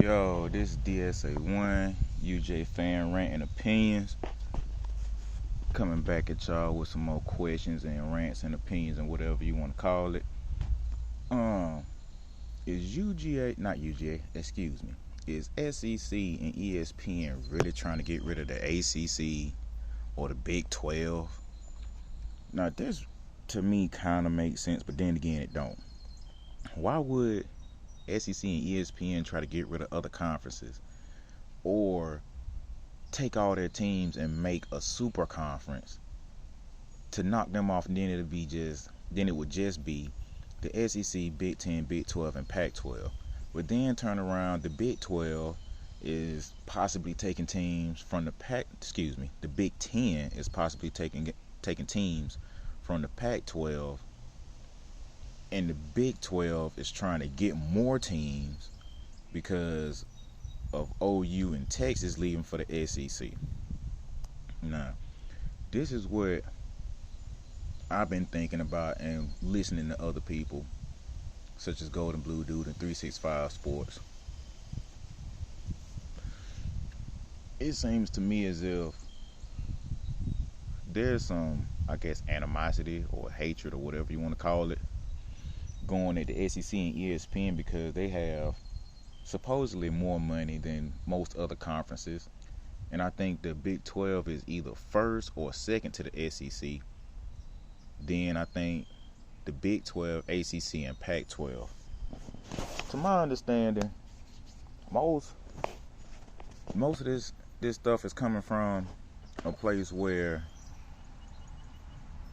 Yo, this is DSA1 UGA fan rant and opinions. Coming back at y'all with some more questions and rants and opinions and whatever you want to call it. Is UGA, not UGA, excuse me, is SEC and ESPN really trying to get rid of the ACC or the Big 12? Now, this to me kind of makes sense, but then again, it don't. Why would SEC and ESPN try to get rid of other conferences or take all their teams and make a super conference to knock them off, and then it would just be the SEC, Big 10, Big 12, and Pac-12. But then turn around, the Big 12 is possibly taking teams from the Big 10 is possibly taking teams from the Pac-12, and the Big 12 is trying to get more teams because of OU and Texas leaving for the SEC. Now, this is what I've been thinking about and listening to other people, such as Golden Blue Dude and 365 Sports. It seems to me as if there's some, animosity or hatred or whatever you want to call it going at the SEC and ESPN because they have supposedly more money than most other conferences. And I think the Big 12 is either first or second to the SEC. Then I think the Big 12, ACC, and Pac-12. To my understanding, most of this stuff is coming from a place where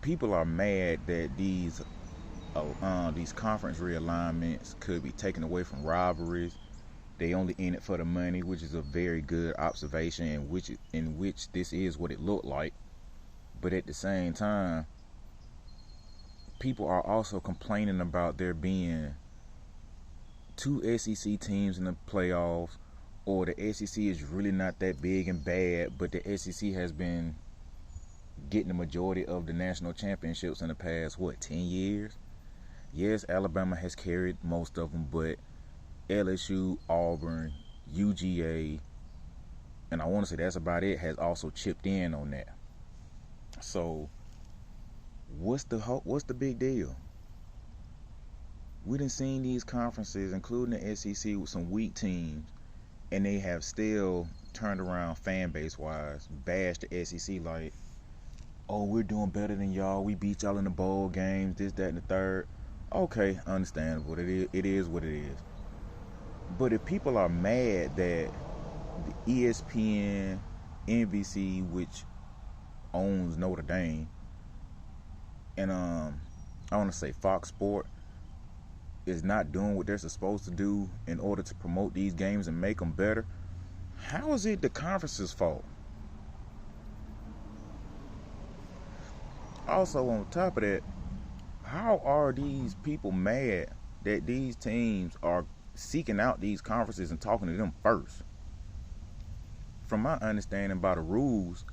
people are mad that these conference realignments could be taken away from rivalries. They only in it for the money, which is a very good observation, in which this is what it looked like. But at the same time, people are also complaining about there being two SEC teams in the playoffs, or the SEC is really not that big and bad, but the SEC has been getting the majority of the national championships in the past, 10 years? Yes, Alabama has carried most of them, but LSU, Auburn, UGA, and I want to say that's about it, has also chipped in on that. So, what's the big deal? We done seen these conferences, including the SEC, with some weak teams, and they have still turned around fan base wise, bashed the SEC like, oh, we're doing better than y'all. We beat y'all in the bowl games, this, that, and the third. Okay, understandable. It is what it is. But if people are mad that the ESPN, NBC, which owns Notre Dame, and I want to say Fox Sport, is not doing what they're supposed to do in order to promote these games and make them better, how is it the conference's fault? Also, on top of that, how are these people mad that these teams are seeking out these conferences and talking to them first? From my understanding, by the rules,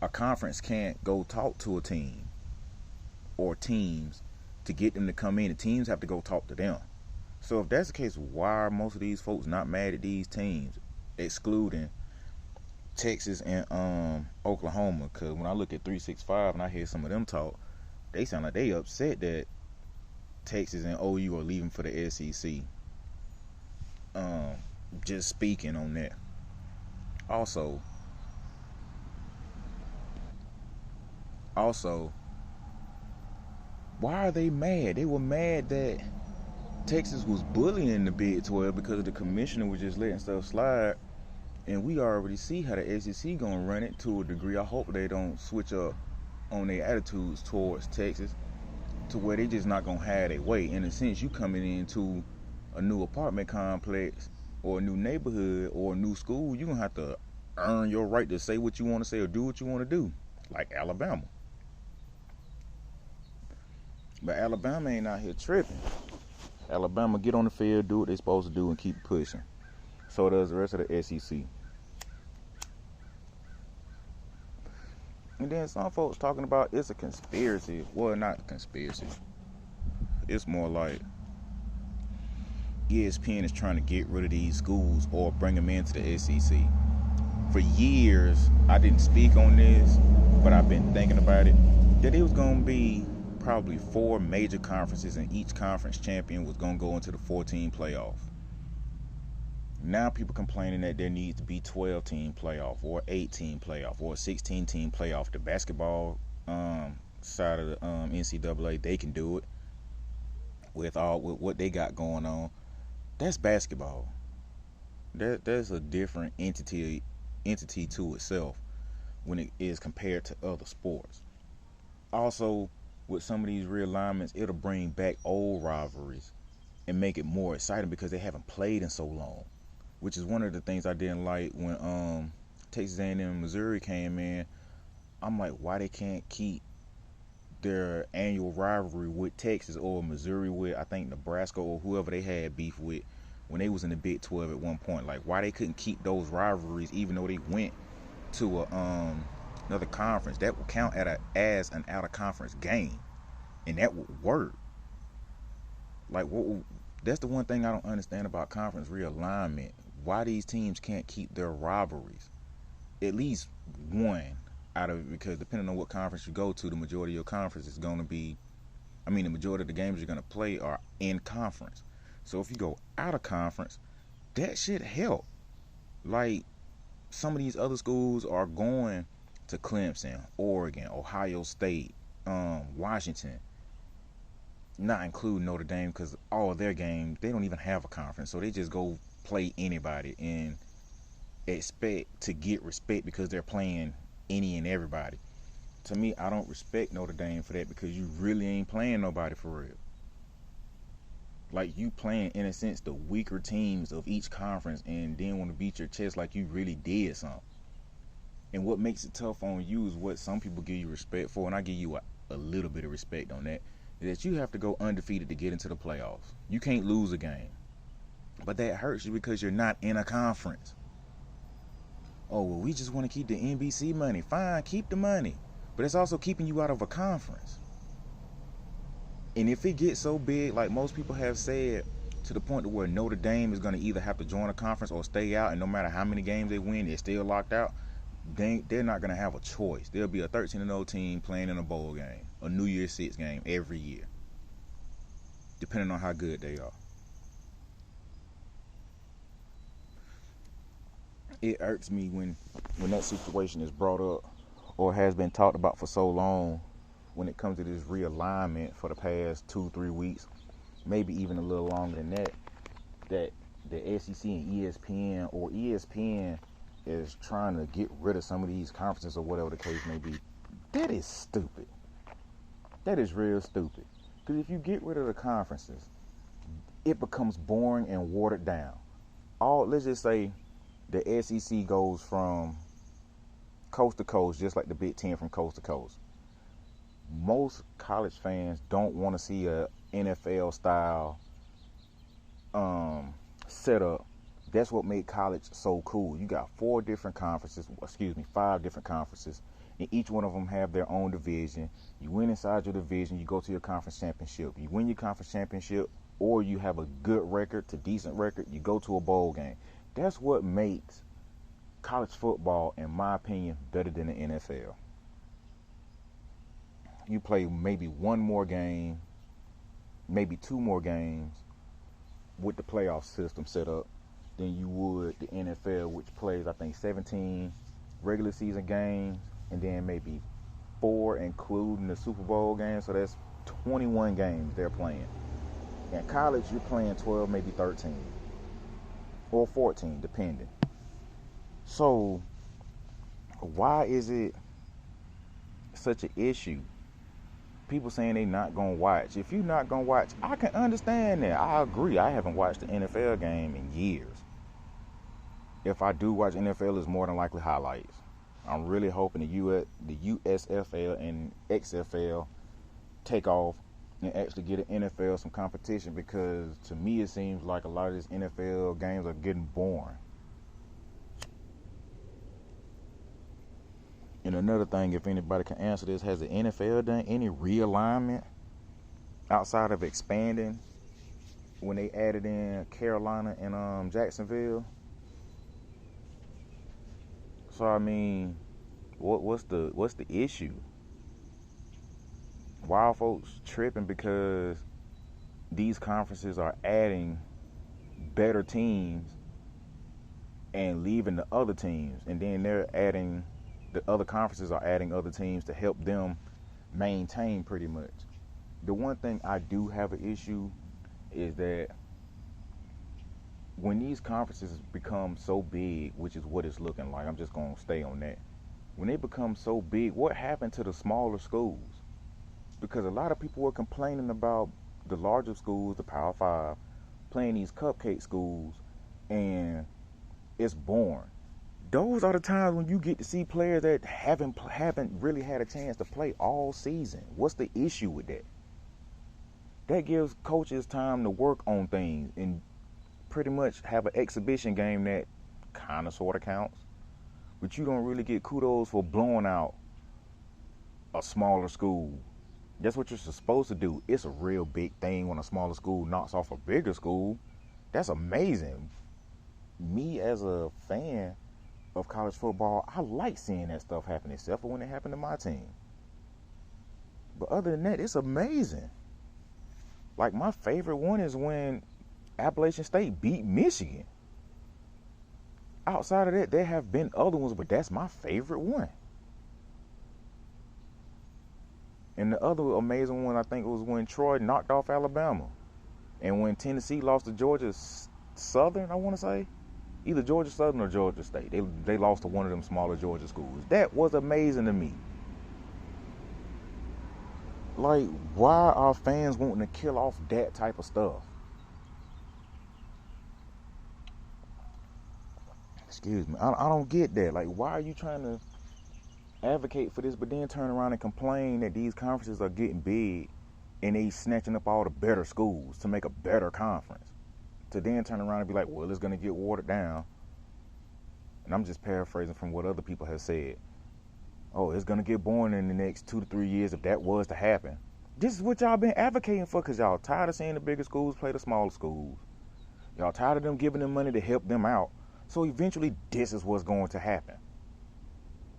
a conference can't go talk to a team or teams to get them to come in. The teams have to go talk to them. So if that's the case, why are most of these folks not mad at these teams, excluding Texas and Oklahoma? Because when I look at 365 and I hear some of them talk, they sound like they upset that Texas and OU are leaving for the SEC. Just speaking on that. Also, why are they mad? They were mad that Texas was bullying the Big 12 because the commissioner was just letting stuff slide. And we already see how the SEC gonna run it to a degree. I hope they don't switch up on their attitudes towards Texas to where they just not gonna have their way. In a sense, you coming into a new apartment complex or a new neighborhood or a new school, you're gonna have to earn your right to say what you want to say or do what you want to do, like Alabama. But Alabama ain't out here tripping. Alabama get on the field, do what they supposed to do, and keep pushing. So does the rest of the SEC. And then some folks talking about it's a conspiracy. Well, not a conspiracy. It's more like ESPN is trying to get rid of these schools or bring them into the SEC. For years, I didn't speak on this, but I've been thinking about it, that it was going to be probably 4 major conferences, and each conference champion was going to go into the 14 playoff. Now people complaining that there needs to be 12-team playoff or 18 playoff or 16-team playoff. The basketball side of the NCAA, they can do it with what they got going on. That's basketball. There's a different entity to itself when it is compared to other sports. Also, with some of these realignments, it'll bring back old rivalries and make it more exciting because they haven't played in so long, which is one of the things I didn't like when Texas A&M and Missouri came in. I'm like, why they can't keep their annual rivalry with Texas, or Missouri with, I think, Nebraska or whoever they had beef with when they was in the Big 12 at one point. Like, why they couldn't keep those rivalries even though they went to another conference? That would count as an out-of-conference game, and that would work. Like, that's the one thing I don't understand about conference realignment. Why these teams can't keep their rivalries, at least one out of it, because depending on what conference you go to, the majority of your conference is going to be, the majority of the games you're going to play are in conference. So if you go out of conference, that should help. Like, some of these other schools are going to Clemson, Oregon, Ohio State, Washington, not including Notre Dame, because all of their games, they don't even have a conference. So they just go play anybody and expect to get respect because they're playing any and everybody. To me, I don't respect Notre Dame for that, because you really ain't playing nobody for real. Like, you playing, in a sense, the weaker teams of each conference, and then want to beat your chest like you really did something. And what makes it tough on you is what some people give you respect for, and I give you a little bit of respect on that, is that you have to go undefeated to get into the playoffs. You can't lose a game. But that hurts you because you're not in a conference. Oh, well, we just want to keep the NBC money. Fine, keep the money. But it's also keeping you out of a conference. And if it gets so big, like most people have said, to the point to where Notre Dame is going to either have to join a conference or stay out, and no matter how many games they win, they're still locked out, they're not going to have a choice. There'll be a 13-0 team playing in a bowl game, a New Year's 6 game every year, depending on how good they are. It irks me when that situation is brought up or has been talked about for so long, when it comes to this realignment for the past 2-3 weeks, maybe even a little longer than that, that the SEC and ESPN is trying to get rid of some of these conferences or whatever the case may be. That is stupid. That is real stupid. Because if you get rid of the conferences, it becomes boring and watered down. Let's just say the SEC goes from coast to coast, just like the Big Ten from coast to coast. Most college fans don't want to see a NFL style setup. That's what made college so cool. You got 5 different conferences, and each one of them have their own division. You win inside your division, you go to your conference championship. You win your conference championship, or you have a good record to decent record, you go to a bowl game. That's what makes college football, in my opinion, better than the NFL. You play maybe 1 more game, maybe 2 more games with the playoff system set up than you would the NFL, which plays, I think, 17 regular season games, and then maybe 4 including the Super Bowl game. So that's 21 games they're playing. In college, you're playing 12, maybe 13, or 14, depending. So why is it such an issue? People saying they not going to watch. If you're not going to watch, I can understand that. I agree. I haven't watched an NFL game in years. If I do watch NFL, it's more than likely highlights. I'm really hoping the USFL and XFL take off and actually get an NFL some competition, because to me it seems like a lot of these NFL games are getting boring. And another thing, if anybody can answer this, has the NFL done any realignment outside of expanding when they added in Carolina and Jacksonville. So I mean, what's the issue? Why are folks tripping because these conferences are adding better teams and leaving the other teams, and then the other conferences are adding other teams to help them maintain pretty much. The one thing I do have an issue is that when these conferences become so big, which is what it's looking like, I'm just going to stay on that. When they become so big, what happened to the smaller schools? Because a lot of people were complaining about the larger schools, the Power 5, playing these cupcake schools, and it's boring. Those are the times when you get to see players that haven't really had a chance to play all season. What's the issue with that? That gives coaches time to work on things and pretty much have an exhibition game that kind of sort of counts. But you don't really get kudos for blowing out a smaller school. That's what you're supposed to do. It's a real big thing when a smaller school knocks off a bigger school. That's amazing. Me as a fan of college football, I like seeing that stuff happen, except for when it happened to my team. But other than that, it's amazing. Like, my favorite one is when Appalachian State beat Michigan. Outside of that, there have been other ones, but that's my favorite one. And the other amazing one, I think, was when Troy knocked off Alabama. And when Tennessee lost to Georgia Southern, I want to say. Either Georgia Southern or Georgia State. They lost to one of them smaller Georgia schools. That was amazing to me. Like, why are fans wanting to kill off that type of stuff? Excuse me. I don't get that. Like, why are you trying to advocate for this, but then turn around and complain that these conferences are getting big and they snatching up all the better schools to make a better conference? To then turn around and be like, well, it's going to get watered down. And I'm just paraphrasing from what other people have said. Oh, it's going to get boring in the next 2 to 3 years if that was to happen. This is what y'all been advocating for, because y'all tired of seeing the bigger schools play the smaller schools. Y'all tired of them giving them money to help them out. So eventually this is what's going to happen.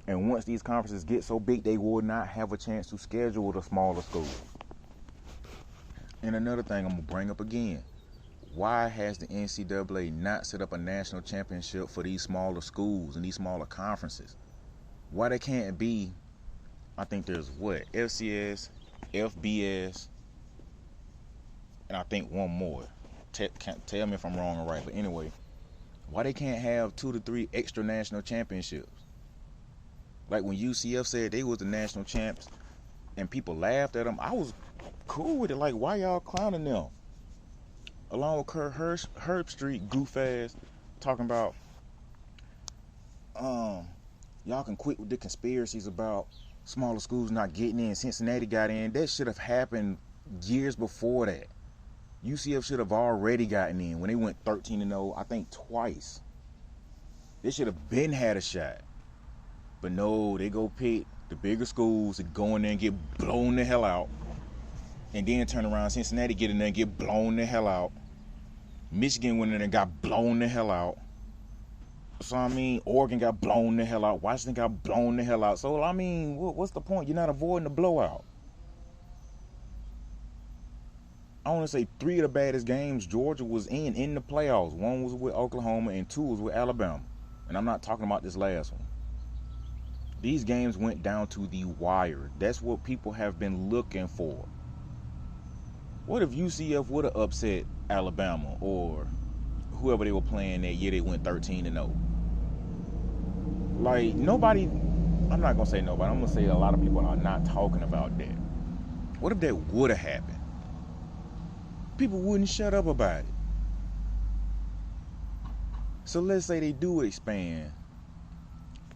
And once these conferences get so big, they will not have a chance to schedule the smaller schools. And another thing I'm going to bring up again. Why has the NCAA not set up a national championship for these smaller schools and these smaller conferences? Why they can't be, I think there's FCS, FBS, and I think one more. Tell me if I'm wrong or right. But anyway, why they can't have 2 to 3 extra national championships? Like when UCF said they was the national champs and people laughed at them, I was cool with it. Like, why y'all clowning them? Along with Kurt Herbstreit, goof ass, talking about y'all can quit with the conspiracies about smaller schools not getting in. Cincinnati got in. That should have happened years before that. UCF should have already gotten in when they went 13-0, I think twice. They should have been had a shot. But no, they go pick the bigger schools and go in there and get blown the hell out. And then turn around, Cincinnati get in there and get blown the hell out. Michigan went in there and got blown the hell out. So, I mean, Oregon got blown the hell out. Washington got blown the hell out. So, I mean, what's the point? You're not avoiding the blowout. I want to say 3 of the baddest games Georgia was in the playoffs. 1 was with Oklahoma and 2 was with Alabama. And I'm not talking about this last one. These games went down to the wire. That's what people have been looking for. What if UCF would have upset Alabama or whoever they were playing that year they went 13-0? Like, nobody, I'm not going to say nobody, I'm going to say a lot of people are not talking about that. What if that would have happened? People wouldn't shut up about it. So let's say they do expand.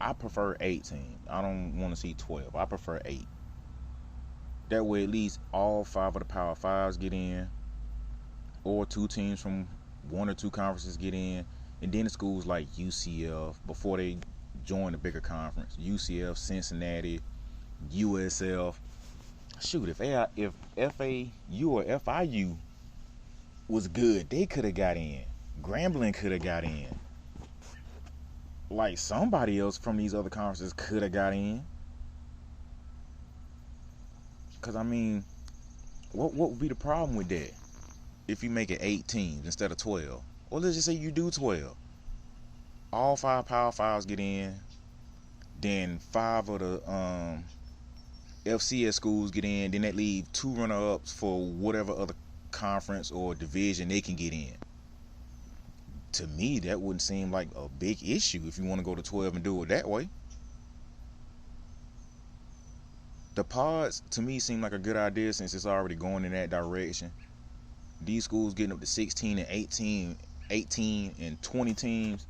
I prefer 8 teams. I don't want to see 12. I prefer 8. That way at least all 5 of the Power 5s get in, or 2 teams from 1 or 2 conferences get in, and then the schools like UCF, before they join the bigger conference, UCF, Cincinnati, USF. Shoot, if FAU or FIU was good. They could have got in. Grambling could have got in. Like, somebody else from these other conferences could have got in. Because, I mean, what would be the problem with that? If you make it 8 teams instead of 12. Or let's just say you do 12. All 5 Power 5s get in. Then 5 of the FCS schools get in. Then that leave 2 runner-ups for whatever other conference or division they can get in. To me, that wouldn't seem like a big issue if you want to go to 12 and do it that way. The pods, to me, seem like a good idea since it's already going in that direction. These schools getting up to 16 and 18 and 20 teams,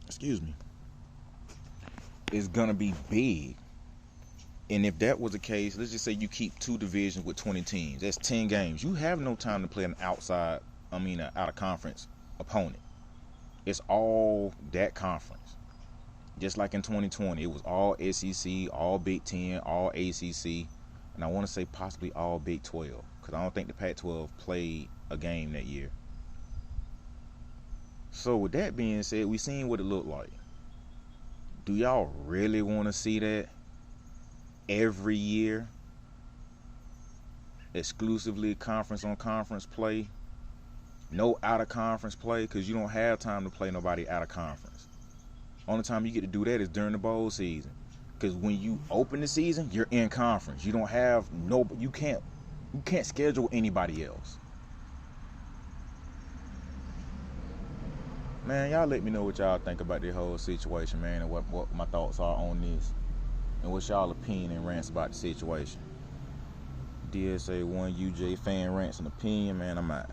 excuse me, is going to be big. And if that was the case, let's just say you keep 2 divisions with 20 teams. That's 10 games. You have no time to play an out of conference opponent. It's all that conference. Just like in 2020, it was all SEC, all Big Ten, all ACC, and I want to say possibly all Big 12, because I don't think the Pac-12 played a game that year. So with that being said, we seen what it looked like. Do y'all really want to see that every year? Exclusively conference on conference play? No out of conference play, because you don't have time to play nobody out of conference. Only time you get to do that is during the bowl season, because when you open the season, you're in conference. You don't have you can't schedule anybody else. Man, y'all let me know what y'all think about this whole situation, man, and what my thoughts are on this, and what's y'all opinion and rants about the situation. DSA1 UGA fan rants and opinion, man. I'm out.